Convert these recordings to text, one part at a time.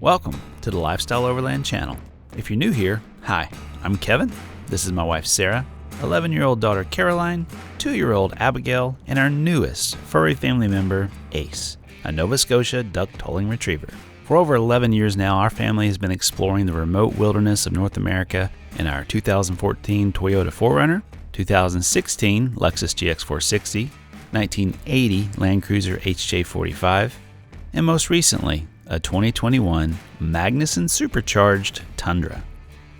Welcome to the Lifestyle Overland channel. If you're new here, hi, I'm Kevin. This is my wife Sarah, 11-year-old daughter Caroline, 2-year-old Abigail, and our newest furry family member, Ace, a Nova Scotia duck tolling retriever. For over 11 years now, our family has been exploring the remote wilderness of North America in our 2014 Toyota 4Runner, 2016 Lexus GX 460, 1980 Land Cruiser HJ45, and most recently, a 2021 Magnuson Supercharged Tundra.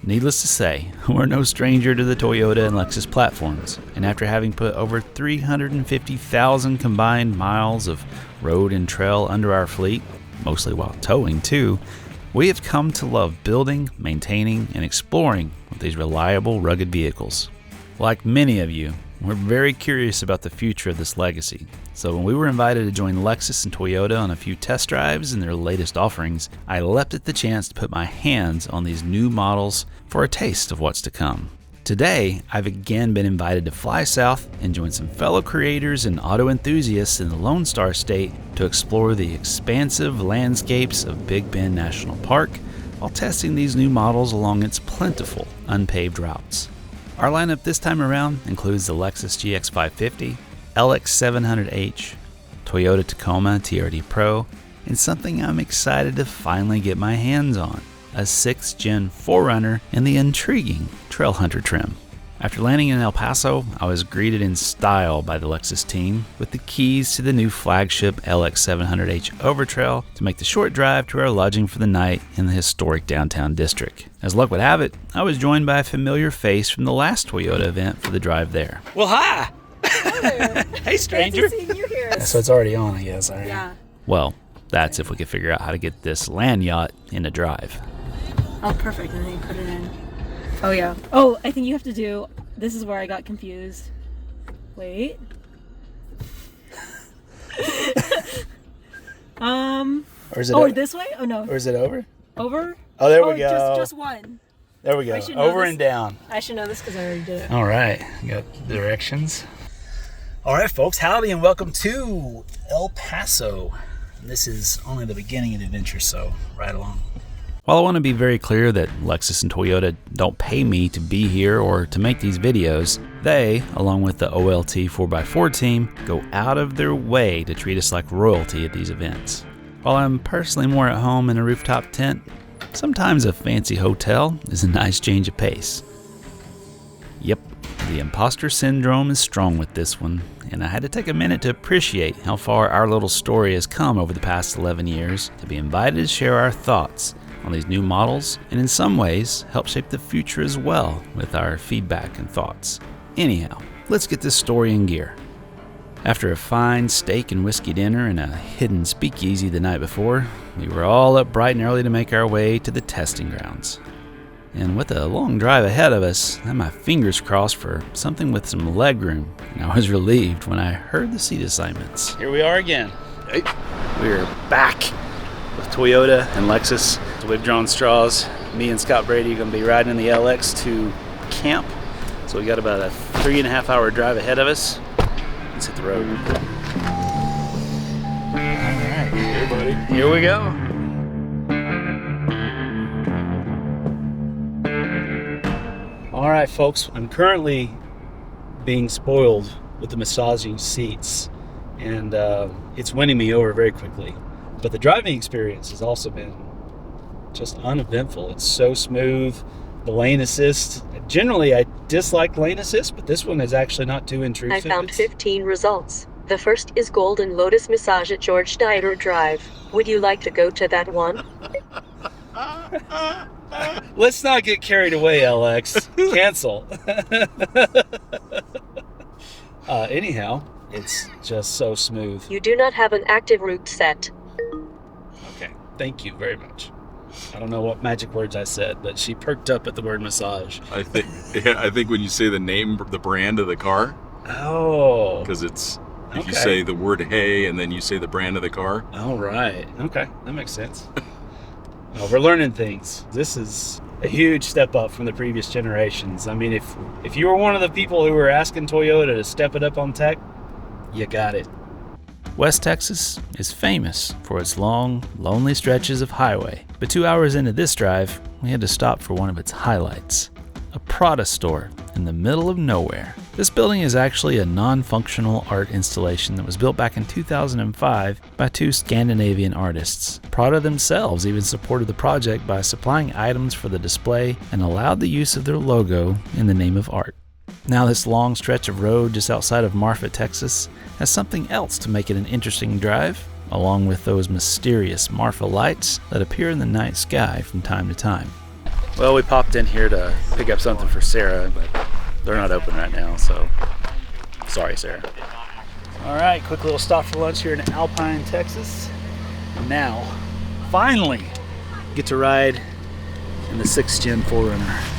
Needless to say, we're no stranger to the Toyota and Lexus platforms, and after having put over 350,000 combined miles of road and trail under our fleet, mostly while towing too, we have come to love building, maintaining, and exploring with these reliable, rugged vehicles. Like many of you, we're very curious about the future of this legacy. So when we were invited to join Lexus and Toyota on a few test drives and their latest offerings, I leapt at the chance to put my hands on these new models for a taste of what's to come. Today, I've again been invited to fly south and join some fellow creators and auto enthusiasts in the Lone Star State to explore the expansive landscapes of Big Bend National Park while testing these new models along its plentiful, unpaved routes. Our lineup this time around includes the Lexus GX 550, LX 700H, Toyota Tacoma TRD Pro, and something I'm excited to finally get my hands on, a 6th Gen 4Runner in the intriguing Trailhunter trim. After landing in El Paso, I was greeted in style by the Lexus team with the keys to the new flagship LX 700H Overtrail to make the short drive to our lodging for the night in the historic downtown district. As luck would have it, I was joined by a familiar face from the last Toyota event for the drive there. Well, hi! Hey, stranger! Fancy seeing you here. So it's already on, I guess. Right? Yeah. Well, that's if we could figure out how to get this land yacht in a drive. Oh, perfect. And then you put it in. Oh, yeah. Oh, I think you have to do... This is where I got confused. Wait. Or is it over this way? Oh, no. Or is it over? Over? Oh, there we go. Just one. There we go. Over and down. I should know this because I already did it. All right. Got directions. All right, folks. Howdy and welcome to El Paso. This is only the beginning of the adventure, so right along. While I want to be very clear that Lexus and Toyota don't pay me to be here or to make these videos, they, along with the OLT 4x4 team, go out of their way to treat us like royalty at these events. While I'm personally more at home in a rooftop tent, sometimes a fancy hotel is a nice change of pace. Yep, the imposter syndrome is strong with this one, and I had to take a minute to appreciate how far our little story has come over the past 11 years to be invited to share our thoughts on these new models, and in some ways, help shape the future as well with our feedback and thoughts. Anyhow, let's get this story in gear. After a fine steak and whiskey dinner and a hidden speakeasy the night before, we were all up bright and early to make our way to the testing grounds. And with a long drive ahead of us, I had my fingers crossed for something with some legroom, and I was relieved when I heard the seat assignments. Here we are again. Hey. We're back with Toyota and Lexus. So we've drawn straws. Me and Scott Brady are going to be riding in the LX to camp. So we got about a 3.5 hour drive ahead of us. Let's hit the road. All right. Hey, buddy. Here we go. All right, folks. I'm currently being spoiled with the massaging seats, and it's winning me over very quickly. But the driving experience has also been just uneventful. It's so smooth. The lane assist. Generally, I dislike lane assist, but this one is actually not too intrusive. I found 15 results. The first is Golden Lotus Massage at George Dieter Drive. Would you like to go to that one? Let's not get carried away, LX. Cancel. Anyhow, it's just so smooth. You do not have an active route set. Okay, thank you very much. I don't know what magic words I said, but she perked up at the word massage. I think when you say the name, the brand of the car. Oh. Because it's, if you say the word hey and then you say the brand of the car. All right. Okay, that makes sense. Well, we're learning things. This is a huge step up from the previous generations. I mean, if you were one of the people who were asking Toyota to step it up on tech, you got it. West Texas is famous for its long, lonely stretches of highway, but 2 hours into this drive, we had to stop for one of its highlights, a Prada store in the middle of nowhere. This building is actually a non-functional art installation that was built back in 2005 by two Scandinavian artists. Prada themselves even supported the project by supplying items for the display and allowed the use of their logo in the name of art. Now this long stretch of road just outside of Marfa, Texas has something else to make it an interesting drive, along with those mysterious Marfa lights that appear in the night sky from time to time. Well, we popped in here to pick up something for Sarah, but they're not open right now, so sorry, Sarah. All right, quick little stop for lunch here in Alpine, Texas. And now, finally, get to ride in the 6th Gen 4Runner.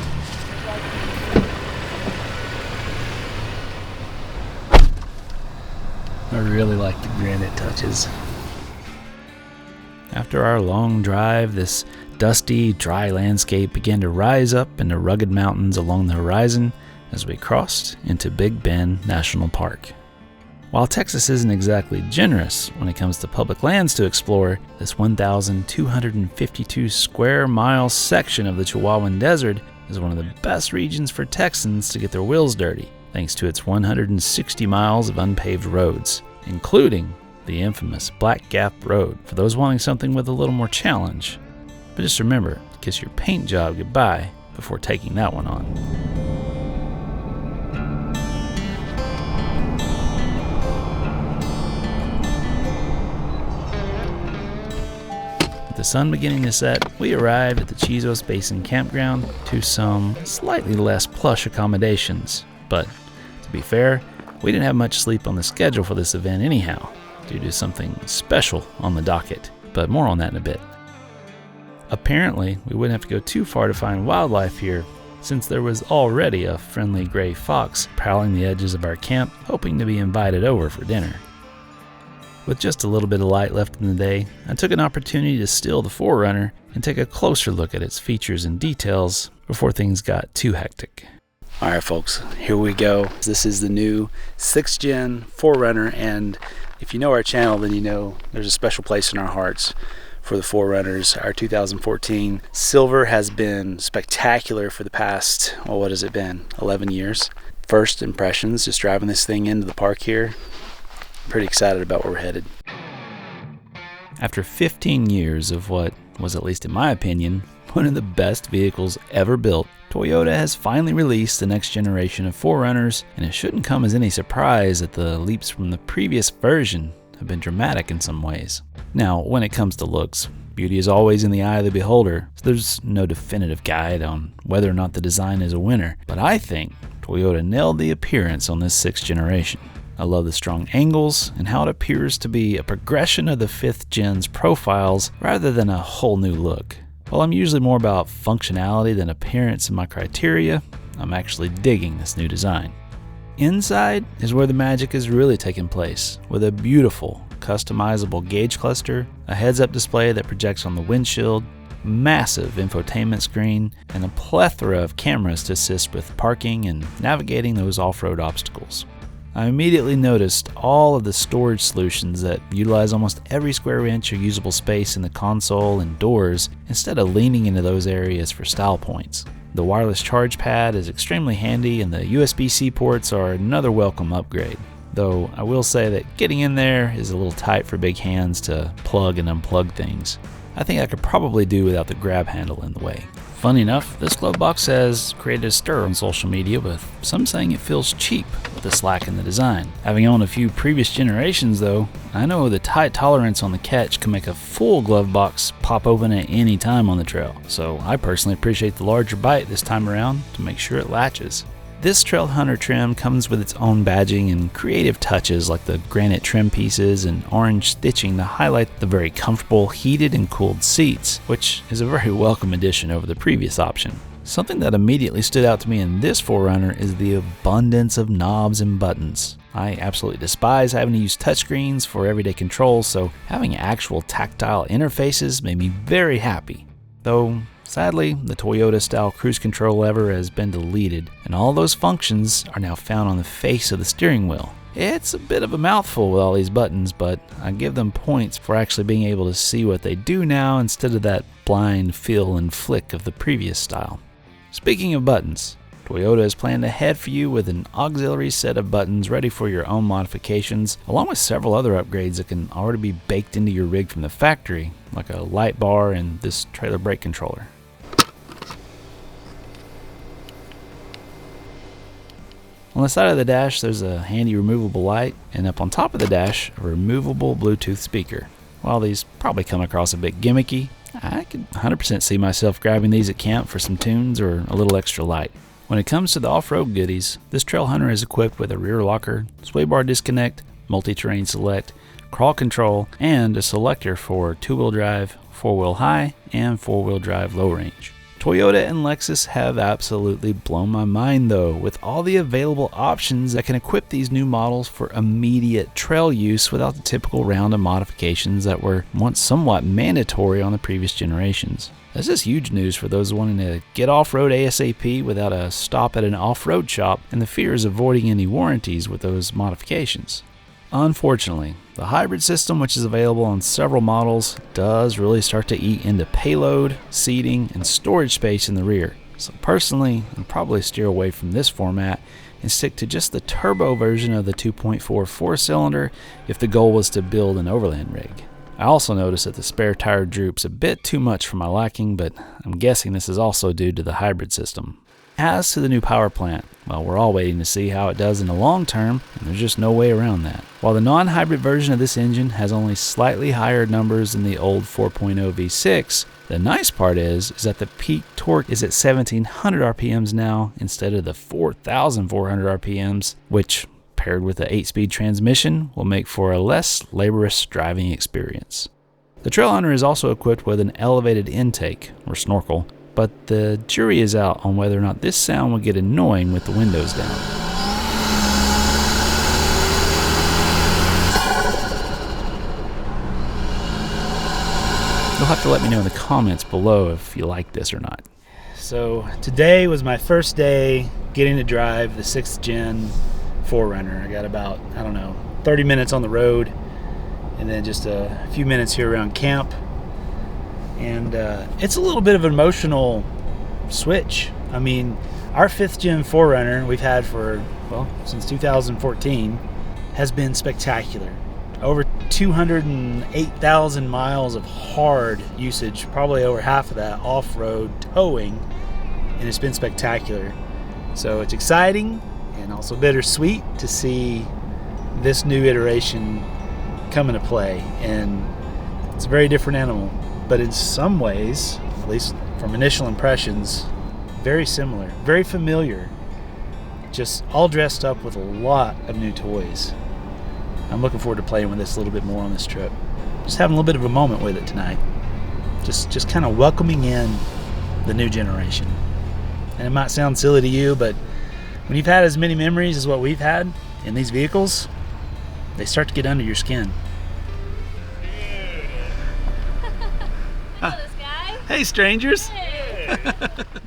I really like the granite touches. After our long drive, this dusty, dry landscape began to rise up into rugged mountains along the horizon as we crossed into Big Bend National Park. While Texas isn't exactly generous when it comes to public lands to explore, this 1,252 square mile section of the Chihuahuan Desert is one of the best regions for Texans to get their wheels dirty, thanks to its 160 miles of unpaved roads, including the infamous Black Gap Road for those wanting something with a little more challenge. But just remember to kiss your paint job goodbye before taking that one on. With the sun beginning to set, we arrived at the Chizos Basin Campground to some slightly less plush accommodations. But to be fair, we didn't have much sleep on the schedule for this event anyhow, due to something special on the docket, but more on that in a bit. Apparently, we wouldn't have to go too far to find wildlife here, since there was already a friendly gray fox prowling the edges of our camp, hoping to be invited over for dinner. With just a little bit of light left in the day, I took an opportunity to steal the 4Runner and take a closer look at its features and details before things got too hectic. Alright folks, here we go. This is the new 6th Gen 4Runner, and if you know our channel, then you know there's a special place in our hearts for the 4Runners. Our 2014 Silver has been spectacular for the past, well, what has it been, 11 years. First impressions, just driving this thing into the park here, pretty excited about where we're headed. After 15 years of what was, at least in my opinion, one of the best vehicles ever built, Toyota has finally released the next generation of 4Runners, and it shouldn't come as any surprise that the leaps from the previous version have been dramatic in some ways. Now, when it comes to looks, beauty is always in the eye of the beholder, so there's no definitive guide on whether or not the design is a winner, but I think Toyota nailed the appearance on this 6th generation. I love the strong angles and how it appears to be a progression of the 5th Gen's profiles rather than a whole new look. While I'm usually more about functionality than appearance in my criteria, I'm actually digging this new design. Inside is where the magic is really taking place, with a beautiful, customizable gauge cluster, a heads-up display that projects on the windshield, massive infotainment screen, and a plethora of cameras to assist with parking and navigating those off-road obstacles. I immediately noticed all of the storage solutions that utilize almost every square inch of usable space in the console and doors instead of leaning into those areas for style points. The wireless charge pad is extremely handy, and the USB-C ports are another welcome upgrade. Though I will say that getting in there is a little tight for big hands to plug and unplug things. I think I could probably do without the grab handle in the way. Funny enough, this glove box has created a stir on social media, with some saying it feels cheap with the slack in the design. Having owned a few previous generations though, I know the tight tolerance on the catch can make a full glove box pop open at any time on the trail, so I personally appreciate the larger bite this time around to make sure it latches. This Trail Hunter trim comes with its own badging and creative touches like the granite trim pieces and orange stitching to highlight the very comfortable heated and cooled seats, which is a very welcome addition over the previous option. Something that immediately stood out to me in this 4Runner is the abundance of knobs and buttons. I absolutely despise having to use touchscreens for everyday control, so having actual tactile interfaces made me very happy. Though, sadly, the Toyota-style cruise control lever has been deleted, and all those functions are now found on the face of the steering wheel. It's a bit of a mouthful with all these buttons, but I give them points for actually being able to see what they do now instead of that blind feel and flick of the previous style. Speaking of buttons, Toyota has planned ahead for you with an auxiliary set of buttons ready for your own modifications, along with several other upgrades that can already be baked into your rig from the factory, like a light bar and this trailer brake controller. On the side of the dash, there's a handy removable light, and up on top of the dash, a removable Bluetooth speaker. While these probably come across a bit gimmicky, I could 100% see myself grabbing these at camp for some tunes or a little extra light. When it comes to the off-road goodies, this Trail Hunter is equipped with a rear locker, sway bar disconnect, multi-terrain select, crawl control, and a selector for two-wheel drive, four-wheel high, and four-wheel drive low range. Toyota and Lexus have absolutely blown my mind though, with all the available options that can equip these new models for immediate trail use without the typical round of modifications that were once somewhat mandatory on the previous generations. This is huge news for those wanting to get off-road ASAP without a stop at an off-road shop and the fears of avoiding any warranties with those modifications. Unfortunately, the hybrid system, which is available on several models, does really start to eat into payload, seating, and storage space in the rear. So personally, I'd probably steer away from this format and stick to just the turbo version of the 2.4 four-cylinder if the goal was to build an Overland rig. I also noticed that the spare tire droops a bit too much for my liking, but I'm guessing this is also due to the hybrid system. As to the new power plant, well, we're all waiting to see how it does in the long term, and there's just no way around that. While the non-hybrid version of this engine has only slightly higher numbers than the old 4.0 V6, the nice part is that the peak torque is at 1700 RPMs now instead of the 4400 RPMs, which, paired with the 8-speed transmission, will make for a less laborious driving experience. The Trail Hunter is also equipped with an elevated intake, or snorkel, but the jury is out on whether or not this sound will get annoying with the windows down. You'll have to let me know in the comments below if you like this or not. So today was my first day getting to drive the 6th gen 4Runner. I got about, 30 minutes on the road and then just a few minutes here around camp. And it's a little bit of an emotional switch. I mean, our 5th gen 4Runner we've had for, since 2014 has been spectacular. Over 208,000 miles of hard usage, probably over half of that off-road towing, and it's been spectacular. So it's exciting and also bittersweet to see this new iteration come into play. And it's a very different animal, but in some ways, at least from initial impressions, very similar, very familiar, just all dressed up with a lot of new toys. I'm looking forward to playing with this a little bit more on this trip. Just having a little bit of a moment with it tonight. Just kind of welcoming in the new generation. And it might sound silly to you, but when you've had as many memories as what we've had in these vehicles, they start to get under your skin. Hey, strangers!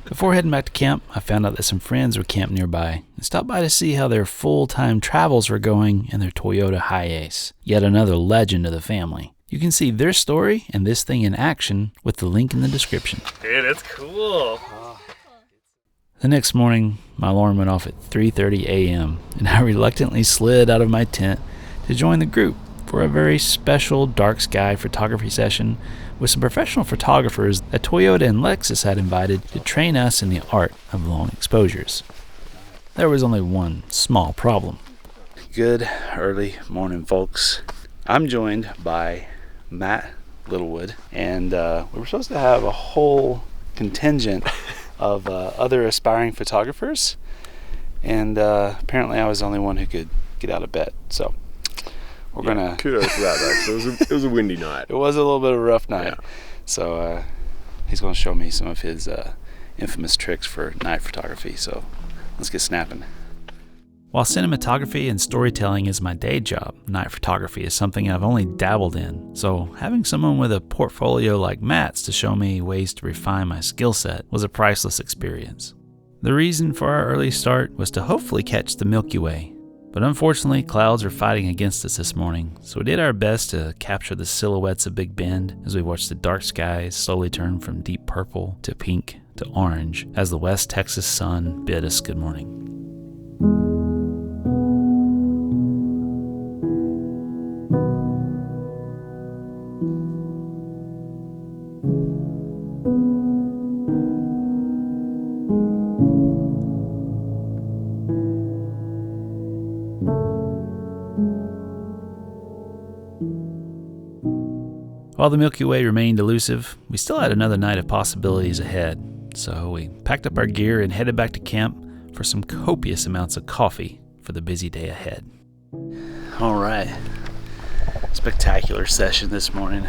Before heading back to camp, I found out that some friends were camped nearby and stopped by to see how their full-time travels were going in their Toyota Hiace, yet another legend of the family. You can see their story and this thing in action with the link in the description. Dude, that's cool. The next morning, my alarm went off at 3:30 a.m. and I reluctantly slid out of my tent to join the group for a very special dark sky photography session with some professional photographers that Toyota and Lexus had invited to train us in the art of long exposures. There was only one small problem. Good early morning, folks. I'm joined by Matt Littlewood, and we were supposed to have a whole contingent of other aspiring photographers, and apparently I was the only one who could get out of bed, so we're gonna kudos to that, actually. It was a windy night. It was a little bit of a rough night. Yeah. So he's gonna show me some of his infamous tricks for night photography, so let's get snapping. While cinematography and storytelling is my day job, night photography is something I've only dabbled in, so having someone with a portfolio like Matt's to show me ways to refine my skill set was a priceless experience. The reason for our early start was to hopefully catch the Milky Way. But unfortunately, clouds are fighting against us this morning, so we did our best to capture the silhouettes of Big Bend as we watched the dark skies slowly turn from deep purple to pink to orange as the West Texas sun bid us good morning. While the Milky Way remained elusive, we still had another night of possibilities ahead, so we packed up our gear and headed back to camp for some copious amounts of coffee for the busy day ahead. All right, spectacular session this morning.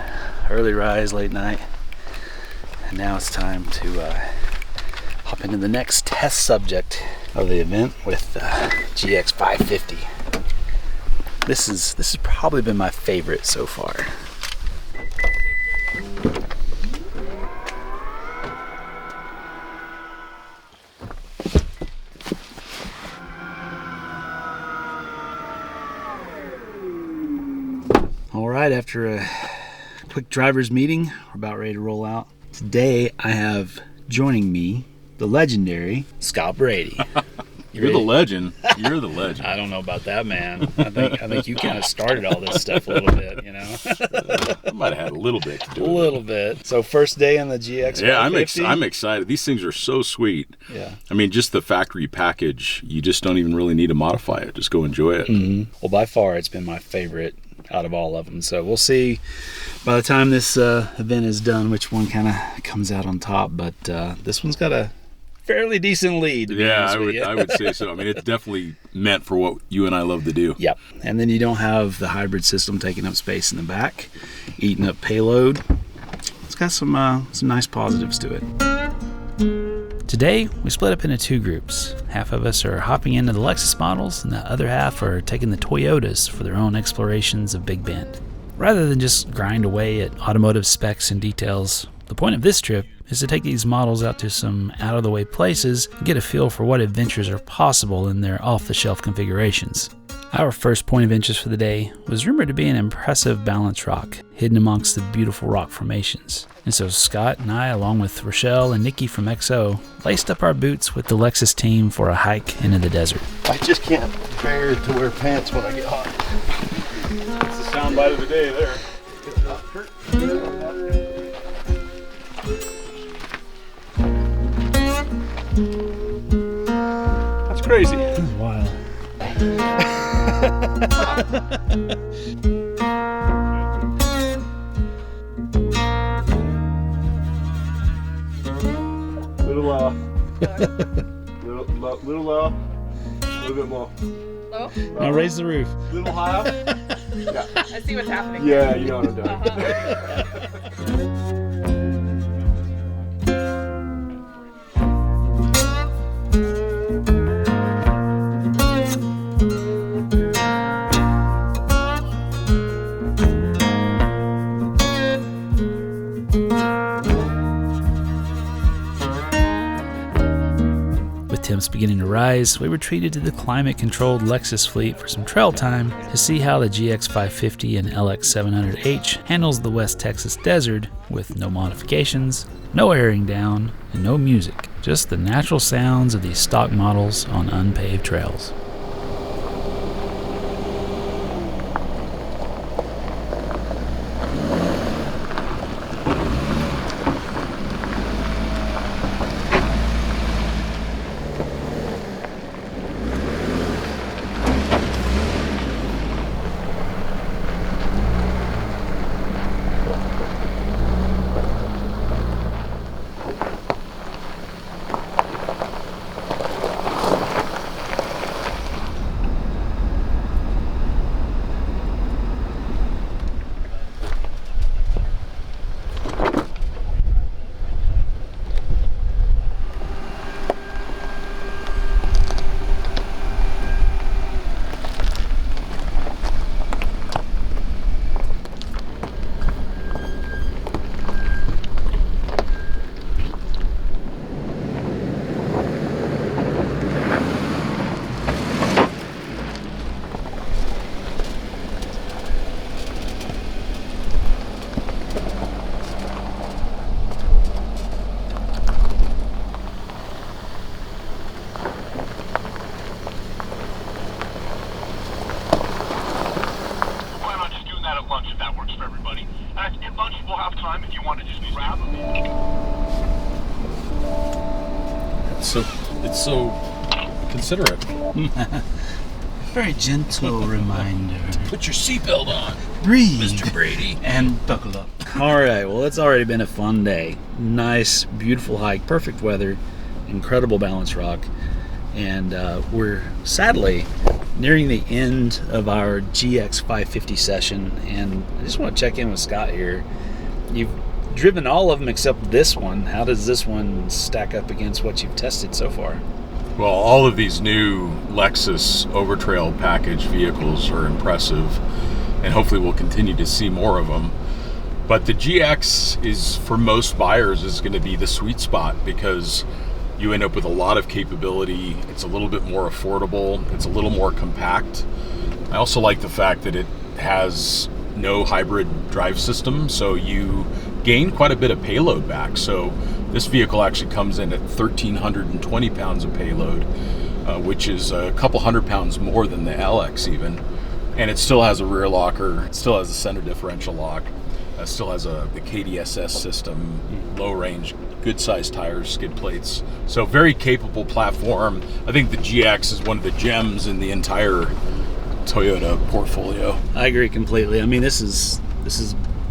Early rise, late night, and now it's time to hop into the next test subject of the event with GX 550. This has probably been my favorite so far. All right, after a quick driver's meeting, we're about ready to roll out. Today, I have joining me the legendary Scott Brady. You're the legend. You're the legend. I don't know about that, man. I think you kind of started all this stuff a little bit, you know. I might have had a little bit to do A with it. little bit. So first day on the GX. Yeah, 550? I'm excited. These things are so sweet. Yeah. I mean, just the factory package, you just don't even really need to modify it. Just go enjoy it. Mm-hmm. Well, by far, it's been my favorite out of all of them. So we'll see by the time this event is done which one kind of comes out on top. But this one's got a fairly decent lead. To be honest with you. I would say so. I mean, it's definitely meant for what you and I love to do. Yep. And then you don't have the hybrid system taking up space in the back, eating up payload. It's got some nice positives to it. Today, we split up into two groups. Half of us are hopping into the Lexus models, and the other half are taking the Toyotas for their own explorations of Big Bend. Rather than just grind away at automotive specs and details, the point of this trip is to take these models out to some out-of-the-way places and get a feel for what adventures are possible in their off-the-shelf configurations. Our first point of interest for the day was rumored to be an impressive balance rock hidden amongst the beautiful rock formations. And so Scott and I, along with Rochelle and Nikki from XO, laced up our boots with the Lexus team for a hike into the desert. I just can't bear to wear pants when I get hot. That's the soundbite of the day there. That's crazy. This is wild. Little low, a little bit more. Low? Now raise the roof. Little higher. I see what's happening. Yeah, you know what I'm doing. Temps beginning to rise, we retreated to the climate-controlled Lexus fleet for some trail time to see how the GX 550 and LX 700H handles the West Texas desert with no modifications, no airing down, and no music, just the natural sounds of these stock models on unpaved trails. so considerate. Very gentle reminder. Put your seatbelt on, Breathe, Mr. Brady. and buckle up. All right, well, it's already been a fun day. Nice, beautiful hike, perfect weather, incredible balance rock, and we're sadly nearing the end of our GX 550 session, and I just want to check in with Scott here. You've driven all of them except this one. How does this one stack up against what you've tested so far? Well, all of these new Lexus Overtrail package vehicles are impressive, and hopefully we'll continue to see more of them. But the GX is, for most buyers, is going to be the sweet spot because you end up with a lot of capability. It's a little bit more affordable. It's a little more compact. I also like the fact that it has no hybrid drive system, so you gain quite a bit of payload back. So this vehicle actually comes in at 1,320 pounds of payload, which is a couple hundred pounds more than the LX even. And it still has a rear locker, it still has a center differential lock, it still has the KDSS system, low range, good sized tires, skid plates. So very capable platform. I think the GX is one of the gems in the entire Toyota portfolio. I agree completely. I mean, this is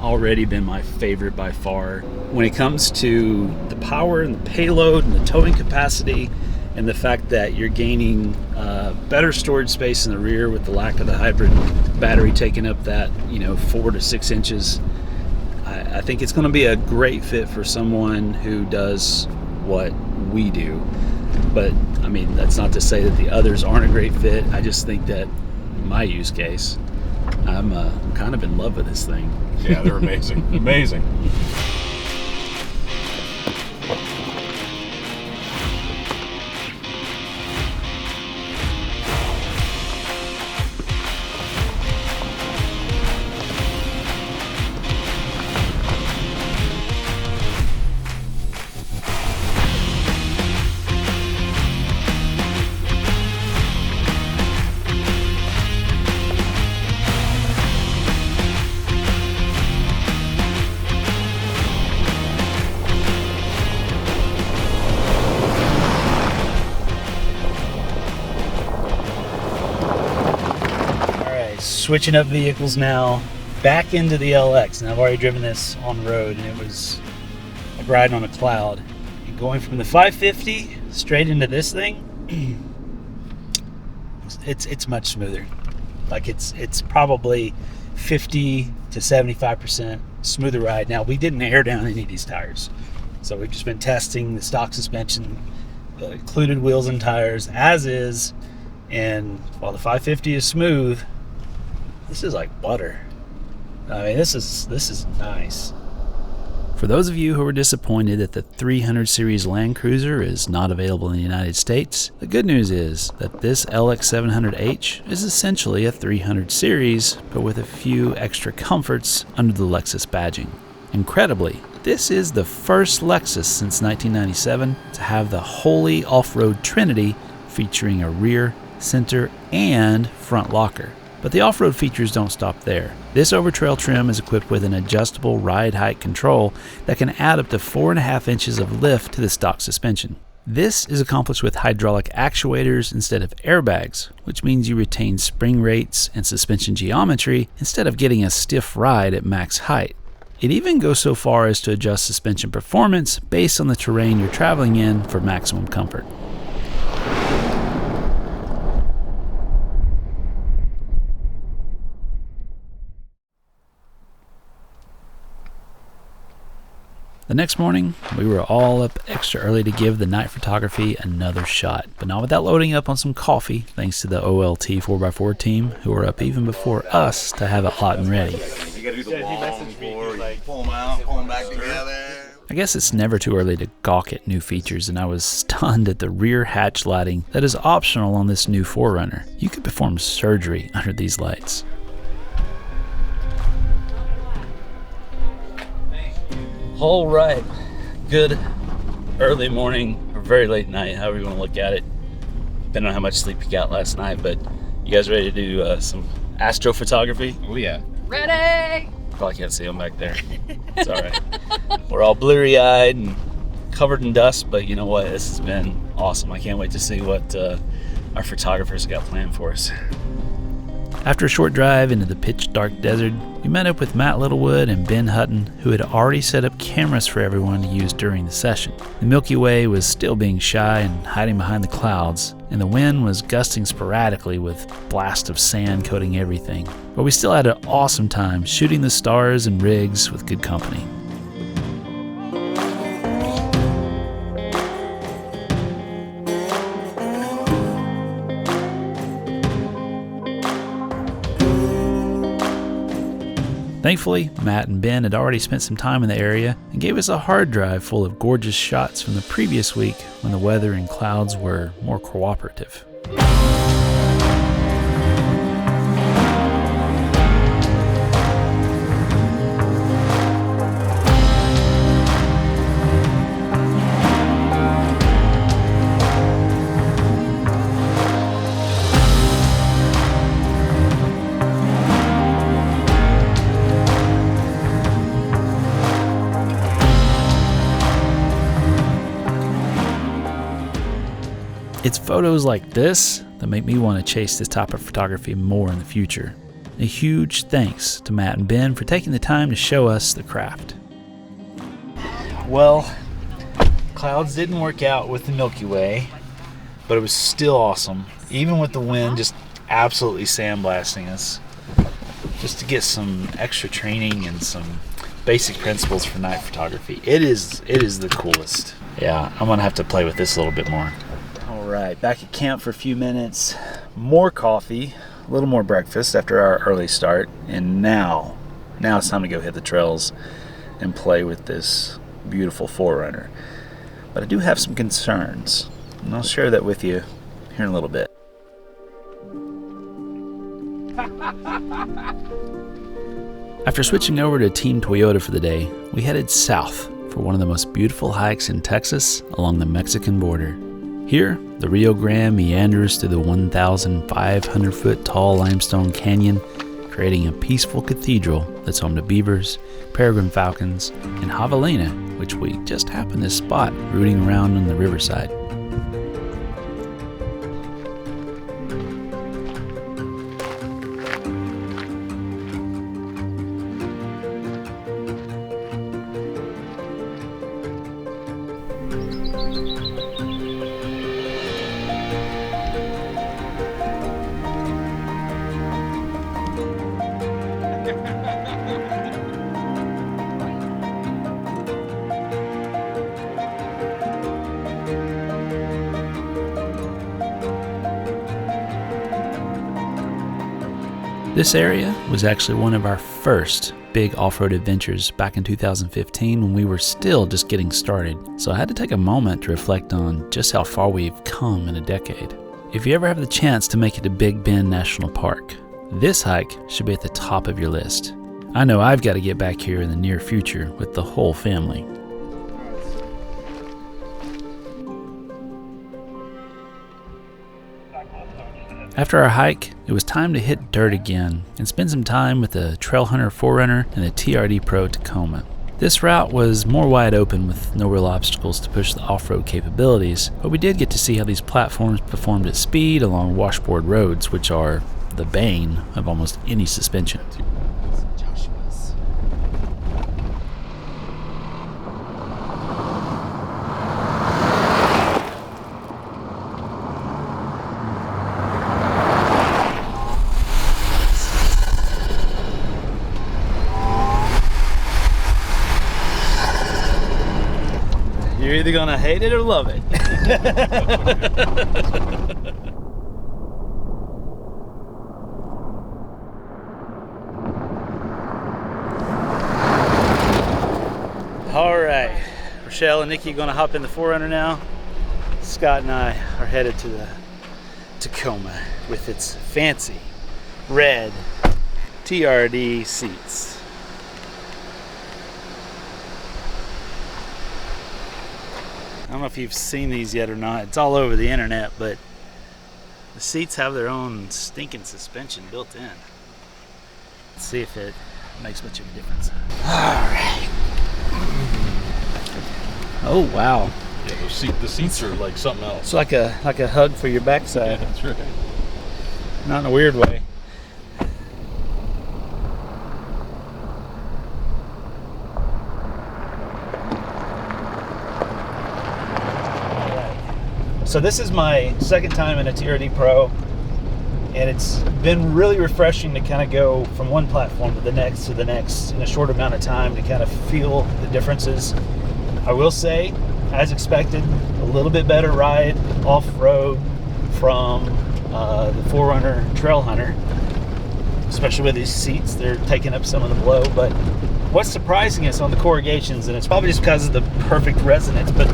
already been my favorite by far. When it comes to the power and the payload and the towing capacity and the fact that you're gaining better storage space in the rear with the lack of the hybrid battery taking up that 4 to 6 inches, I think it's going to be a great fit for someone who does what we do. But I mean, that's not to say that the others aren't a great fit. I just think that in my use case, I'm kind of in love with this thing. Yeah, they're amazing. Amazing. Switching up vehicles now, back into the LX. And I've already driven this on road, and it was like riding on a cloud. And going from the 550 straight into this thing, it's much smoother. Like it's probably 50 to 75% smoother ride. Now, we didn't air down any of these tires, so we've just been testing the stock suspension, the included wheels and tires as is. And while the 550 is smooth, this is like butter. I mean, this is nice. For those of you who are disappointed that the 300 series Land Cruiser is not available in the United States, the good news is that this LX700H is essentially a 300 series, but with a few extra comforts under the Lexus badging. Incredibly, this is the first Lexus since 1997 to have the holy off-road trinity featuring a rear, center, and front locker. But the off-road features don't stop there. This Overtrail trim is equipped with an adjustable ride height control that can add up to 4.5 inches of lift to the stock suspension. This is accomplished with hydraulic actuators instead of airbags, which means you retain spring rates and suspension geometry instead of getting a stiff ride at max height. It even goes so far as to adjust suspension performance based on the terrain you're traveling in for maximum comfort. The next morning, we were all up extra early to give the night photography another shot, but not without loading up on some coffee, thanks to the OLT 4x4 team, who were up even before us to have it hot and ready. You gotta do the long pour, you pull them out, pull them back together. I guess it's never too early to gawk at new features, and I was stunned at the rear hatch lighting that is optional on this new 4Runner. You could perform surgery under these lights. All right, good early morning or very late night, however you want to look at it, depending on how much sleep you got last night. But you guys ready to do some astrophotography? Oh yeah. Ready? Probably can't see them back there. It's all right. We're all blurry-eyed and covered in dust, but you know what? This has been awesome. I can't wait to see what our photographers got planned for us. After a short drive into the pitch dark desert, we met up with Matt Littlewood and Ben Hutton, who had already set up cameras for everyone to use during the session. The Milky Way was still being shy and hiding behind the clouds, and the wind was gusting sporadically with blasts of sand coating everything. But we still had an awesome time shooting the stars and rigs with good company. Thankfully, Matt and Ben had already spent some time in the area and gave us a hard drive full of gorgeous shots from the previous week when the weather and clouds were more cooperative. It's photos like this that make me want to chase this type of photography more in the future. A huge thanks to Matt and Ben for taking the time to show us the craft. Well, clouds didn't work out with the Milky Way, but it was still awesome, even with the wind just absolutely sandblasting us, just to get some extra training and some basic principles for night photography. It is the coolest. Yeah, I'm gonna have to play with this a little bit more. Alright, back at camp for a few minutes, more coffee, a little more breakfast after our early start, and now it's time to go hit the trails and play with this beautiful 4Runner. But I do have some concerns, and I'll share that with you here in a little bit. After switching over to Team Toyota for the day, we headed south for one of the most beautiful hikes in Texas along the Mexican border. Here, the Rio Grande meanders through the 1,500-foot tall limestone canyon, creating a peaceful cathedral that's home to beavers, peregrine falcons, and javelina, which we just happened to spot rooting around on the riverside. This area was actually one of our first big off-road adventures back in 2015 when we were still just getting started, so I had to take a moment to reflect on just how far we've come in a decade. If you ever have the chance to make it to Big Bend National Park, this hike should be at the top of your list. I know I've got to get back here in the near future with the whole family. After our hike, it was time to hit dirt again and spend some time with the Trailhunter 4Runner and the TRD Pro Tacoma. This route was more wide open with no real obstacles to push the off-road capabilities, but we did get to see how these platforms performed at speed along washboard roads, which are the bane of almost any suspension. You're either gonna hate it or love it. All right, Rochelle and Nikki are gonna hop in the 4Runner now. Scott and I are headed to the Tacoma with its fancy red TRD seats. I don't know if you've seen these yet or not. It's all over the internet, but the seats have their own stinking suspension built in. Let's see if it makes much of a difference. All right. Oh wow! Yeah, the seats are like something else. It's like a hug for your backside. Yeah, that's right. Not in a weird way. So this is my second time in a TRD Pro, and it's been really refreshing to kind of go from one platform to the next in a short amount of time to kind of feel the differences. I will say, as expected, a little bit better ride off-road from the 4Runner Trail Hunter, especially with these seats. They're taking up some of the blow, but what's surprising is on the corrugations, and it's probably just because of the perfect resonance, but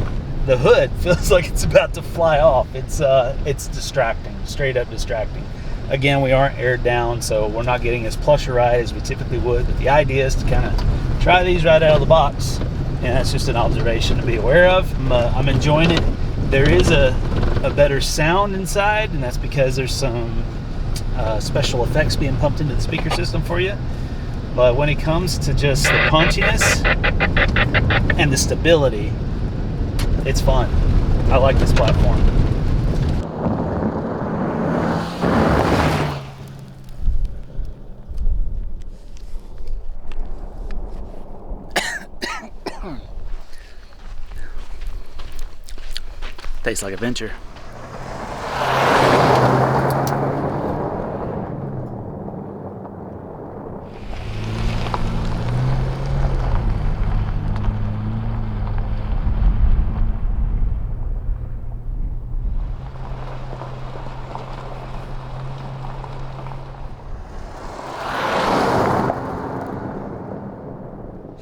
the hood feels like it's about to fly off. It's distracting, straight up distracting. Again, we aren't aired down, so we're not getting as plush a ride as we typically would, but the idea is to kind of try these right out of the box, and that's just an observation to be aware of. I'm enjoying it. There is a better sound inside, and that's because there's some special effects being pumped into the speaker system for you. But when it comes to just the punchiness and the stability, it's fun. I like this platform. Tastes like adventure.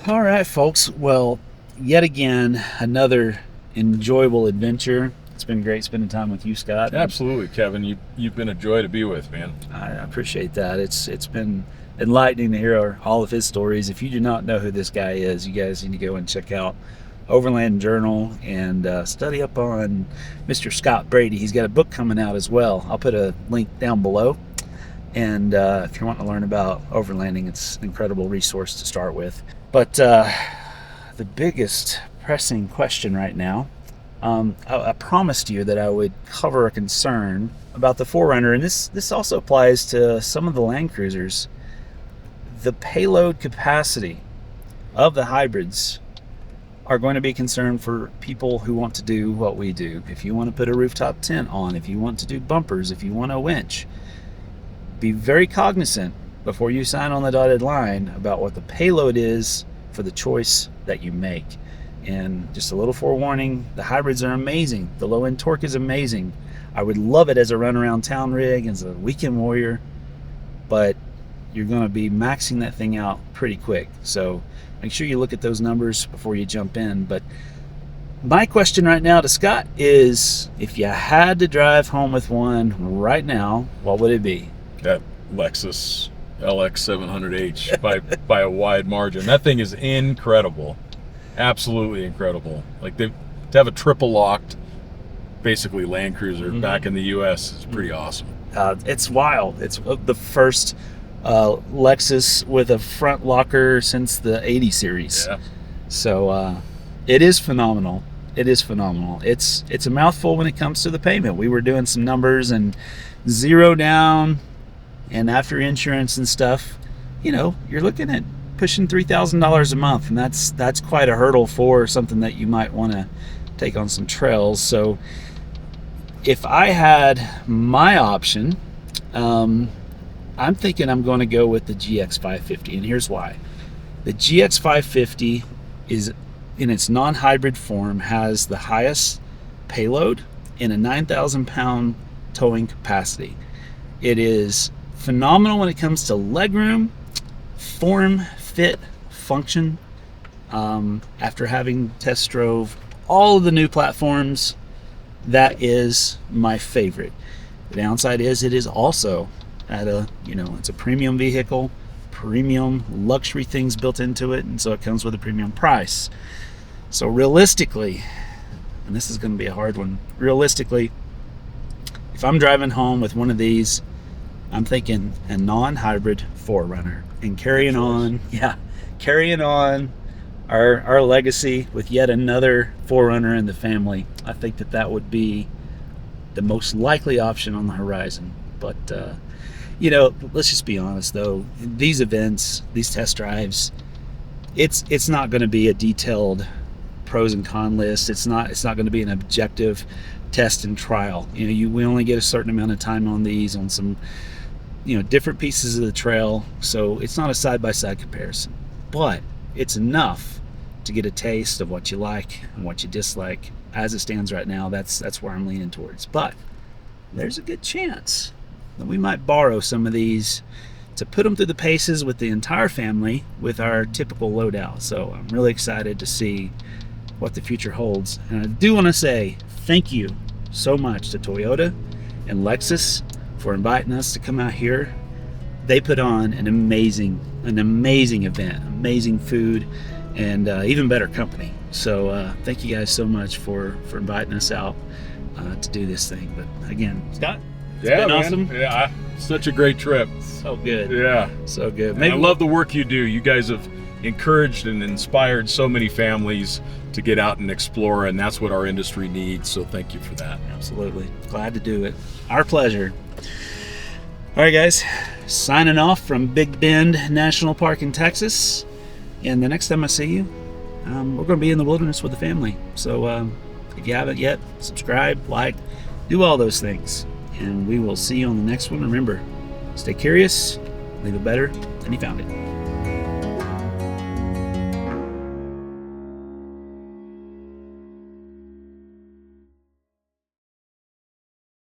All right, folks. Well, yet again, another enjoyable adventure. It's been great spending time with you, Scott. Absolutely, Kevin. You've been a joy to be with, man. I appreciate that. It's been enlightening to hear all of his stories. If you do not know who this guy is, you guys need to go and check out Overland Journal and study up on Mr. Scott Brady. He's got a book coming out as well. I'll put a link down below. And if you want to learn about overlanding, it's an incredible resource to start with. But the biggest pressing question right now, I promised you that I would cover a concern about the 4Runner, and this also applies to some of the Land Cruisers. The payload capacity of the hybrids are going to be a concern for people who want to do what we do. If you want to put a rooftop tent on, if you want to do bumpers, if you want a winch, be very cognizant before you sign on the dotted line about what the payload is for the choice that you make. And just a little forewarning, the hybrids are amazing. The low end torque is amazing. I would love it as a run around town rig, as a weekend warrior, but you're going to be maxing that thing out pretty quick. So make sure you look at those numbers before you jump in. But my question right now to Scott is, if you had to drive home with one right now, what would it be? That Lexus LX 700H by a wide margin. That thing is incredible. Absolutely incredible. Like to have a triple locked, basically Land Cruiser back in the U.S. is pretty awesome. It's wild. It's the first Lexus with a front locker since the 80 series. Yeah. So it is phenomenal. It is phenomenal. It's a mouthful when it comes to the payment. We were doing some numbers, and 0 down and after insurance and stuff, you know, you're looking at pushing $3,000 a month, and that's quite a hurdle for something that you might want to take on some trails. So if I had my option, I'm thinking I'm going to go with the GX 550, and here's why. The GX 550 is, in its non-hybrid form, has the highest payload and a 9,000 pound towing capacity. It is phenomenal when it comes to legroom, form, fit, function. After having test drove all of the new platforms, that is my favorite. The downside is it is also at a, it's a premium vehicle, premium luxury things built into it, and so it comes with a premium price. So realistically, and this is going to be a hard one, realistically, if I'm driving home with one of these, I'm thinking a non-hybrid 4Runner and carrying on our legacy with yet another 4Runner in the family. I think that would be the most likely option on the horizon. But you know, let's just be honest though, these events, these test drives, it's not going to be a detailed pros and con list. It's not going to be an objective test and trial. You know, we only get a certain amount of time on these, on some, you know, different pieces of the trail, so it's not a side-by-side comparison, but it's enough to get a taste of what you like and what you dislike. As it stands right now, that's where I'm leaning towards. But there's a good chance that we might borrow some of these to put them through the paces with the entire family with our typical loadout. So I'm really excited to see what the future holds. And I do want to say thank you so much to Toyota and Lexus for inviting us to come out here. They put on an amazing event, amazing food, and even better company. So thank you guys so much for inviting us out to do this thing. But again, Scott, it's been awesome. Yeah, such a great trip. So good. Yeah, so good. I love the work you do. You guys have encouraged and inspired so many families to get out and explore, and that's what our industry needs. So thank you for that. Absolutely. Glad to do it. Our pleasure. All right, guys, signing off from Big Bend National Park in Texas. And the next time I see you, we're going to be in the wilderness with the family. So if you haven't yet, subscribe, like, do all those things. And we will see you on the next one. Remember, stay curious, leave it better than you found it.